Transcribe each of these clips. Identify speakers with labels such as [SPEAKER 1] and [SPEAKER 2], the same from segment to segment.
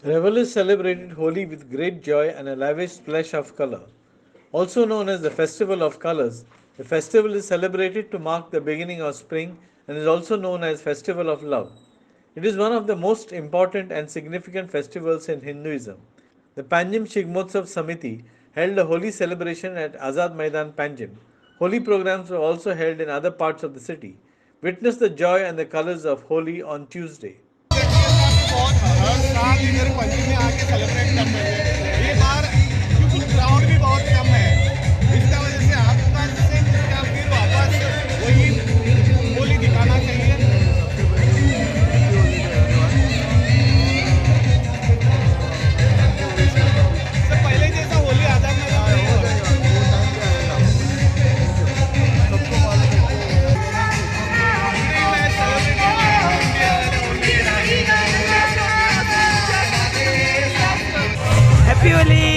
[SPEAKER 1] Revellers celebrated Holi with great joy and a lavish splash of color. Also known as the Festival of Colors, the festival is celebrated to mark the beginning of spring and is also known as Festival of Love. It is one of the most important and significant festivals in Hinduism. The Panjim Shigmotsav Samiti held a Holi celebration at Azad Maidan, Panjim. Holi programs were also held in other parts of the city. Witness the joy and the colors of Holi on Tuesday.
[SPEAKER 2] बहुत हर साल इधर पंजी में आके celebrate करते हैं। ये बार क्योंकि क्राउड भी बहुत कम है, इसका वजह से आपका से या फिर वापस वही होली दिखाना चाहिए। तो पहले जैसा होली आजाद मैदान नहीं हो रहा है।
[SPEAKER 3] Happy Holi!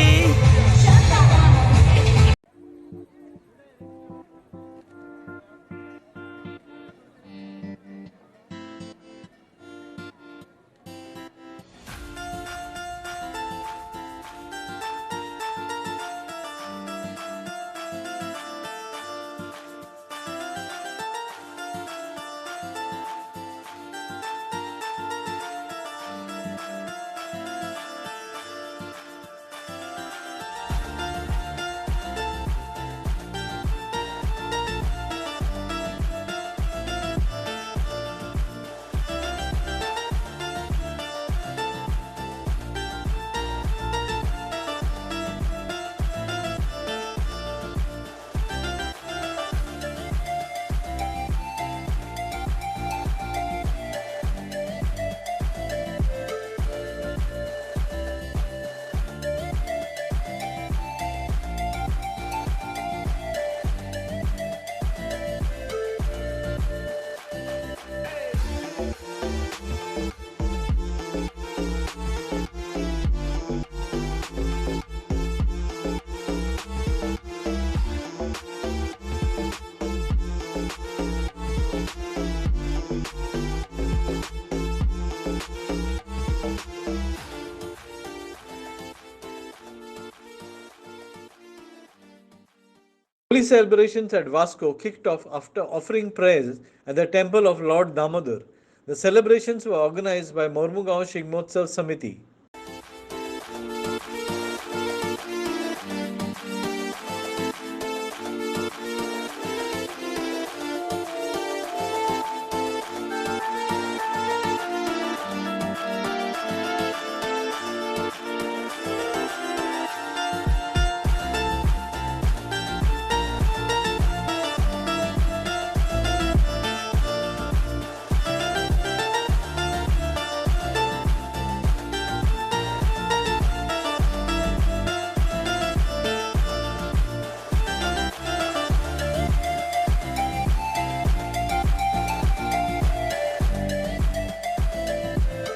[SPEAKER 1] Holi celebrations at Vasco kicked off after offering prayers at the temple of Lord Damodar. The celebrations were organized by Mormugaon Shigmotsav Samiti.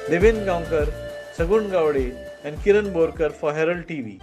[SPEAKER 1] Devin Gaonkar, Sagun Gowde and Kiran Borkar for Herald TV.